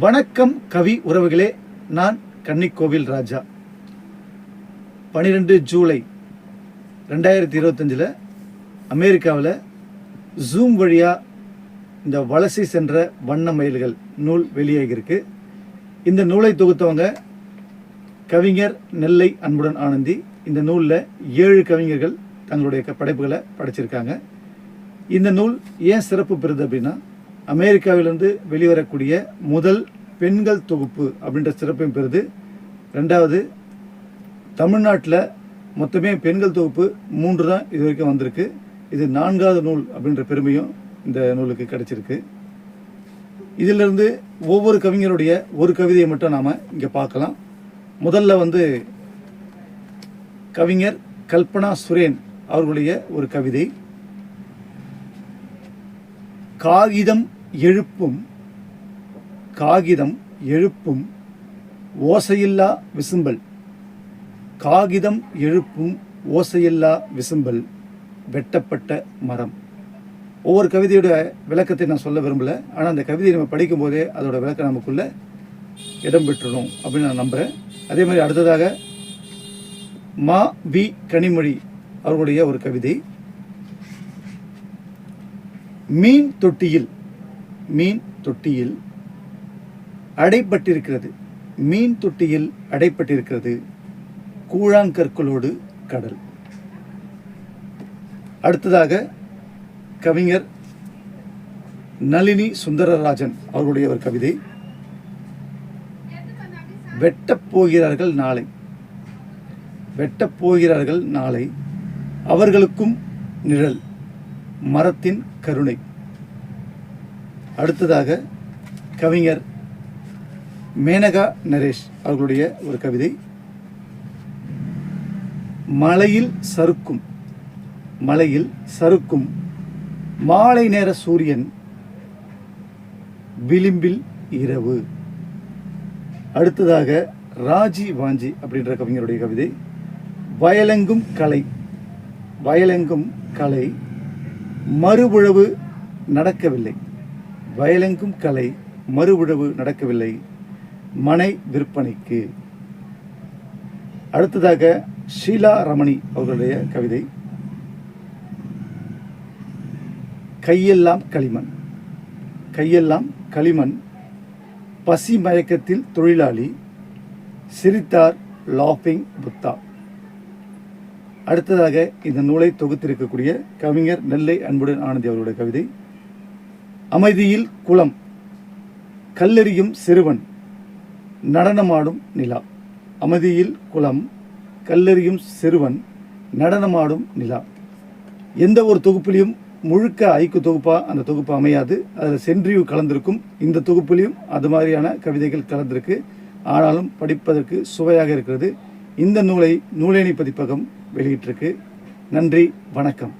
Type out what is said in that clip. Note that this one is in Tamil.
வணக்கம் கவி உறவுகளே, நான் கன்னிக்கோவில் ராஜா. 12 ஜூலை 2025 அமெரிக்காவில் ஜூம் வழியாக இந்த வலசை சென்ற வண்ண மயில்கள் நூல் வெளியாகியிருக்கு. இந்த நூலை தொகுத்தவங்க கவிஞர் நெல்லை அன்புடன் ஆனந்தி. இந்த நூலில் 7 கவிஞர்கள் தங்களுடைய படைப்புகளை படைச்சிருக்காங்க. இந்த நூல் ஏன் சிறப்பு பெறுது அப்படின்னா, அமெரிக்காவிலிருந்து வெளிவரக்கூடிய முதல் பெண்கள் தொகுப்பு அப்படின்ற சிறப்பையும் பெறுது. ரெண்டாவது, தமிழ்நாட்டில் மொத்தமே பெண்கள் தொகுப்பு 3 தான் இது வரைக்கும் வந்திருக்கு. இது 4வது நூல் அப்படின்ற பெருமையும் இந்த நூலுக்கு கிடைச்சிருக்கு. இதிலிருந்து ஒவ்வொரு கவிஞருடைய ஒரு கவிதையை மட்டும் நாம் இங்கே பார்க்கலாம். முதல்ல கவிஞர் கல்பனா சுரேன் அவர்களுடைய ஒரு கவிதை. காகிதம் எழுப்பும் ஓசையில்லா விசும்பல். காகிதம் எழுப்பும் ஓசையில்லா விசும்பல், வெட்டப்பட்ட மரம். ஒவ்வொரு கவிதையோட விளக்கத்தை நான் சொல்ல விரும்பலை. ஆனால் அந்த கவிதையை நம்ம படிக்கும் போதே அதோட விளக்கம் நமக்குள்ள இடம் பெற்றணும் அப்படின்னு நான் நம்புகிறேன். அதே மாதிரி அடுத்ததாக மா வி கனிமொழி அவர்களுடைய ஒரு கவிதை. மீன் தொட்டியில் அடைப்பட்டிருக்கிறது. மீன் தொட்டியில் அடைப்பட்டிருக்கிறது கூழாங்கற்களோடு கடல். அடுத்ததாக கவிஞர் நளினி சுந்தரராஜன் அவர்களுடைய ஒரு கவிதை. வெட்டப்போகிறார்கள் நாளை, அவர்களுக்கும் நிழல், மரத்தின் கருணை. அடுத்ததாக கவிஞர் மேனகா நரேஷ் அவர்களுடைய ஒரு கவிதை. மலையில் சறுக்கும் மாலை நேர சூரியன், விளிம்பில் இரவு. அடுத்ததாக ராஜி வாஞ்சி அப்படின்ற கவிஞருடைய கவிதை. வயலெங்கும் கலை மறுவுழவு நடக்கவில்லை, மனை விற்பனைக்கு. அடுத்ததாக ஷீலா ரமணி அவர்களுடைய கவிதை. கையெல்லாம் களிமண், பசி மயக்கத்தில் தொழிலாளி, சிரித்தார் லாஃபிங் புத்தா. அடுத்ததாக இந்த நூலை தொகுத்திருக்கக்கூடிய கவிஞர் நெல்லை அன்புடன் ஆனந்தி அவர்களுடைய கவிதை. அமைதியில் குளம், கல்லெறியும் சிறுவன், நடனமாடும் நிலா. அமைதியில் குளம், கல்லெறியும் சிறுவன், நடனமாடும் நிலா. எந்த ஒரு தொகுப்பிலையும் முழுக்க ஐக்கு தொகுப்பாக அந்த தொகுப்பு அமையாது. அதில் சென்றிவு கலந்திருக்கும். இந்த தொகுப்பிலையும் அது மாதிரியான கவிதைகள் கலந்திருக்கு. ஆனாலும் படிப்பதற்கு சுவையாக இருக்கிறது. இந்த நூலை நூலேணி பதிப்பகம் வெளியிட்டிருக்கு. நன்றி, வணக்கம்.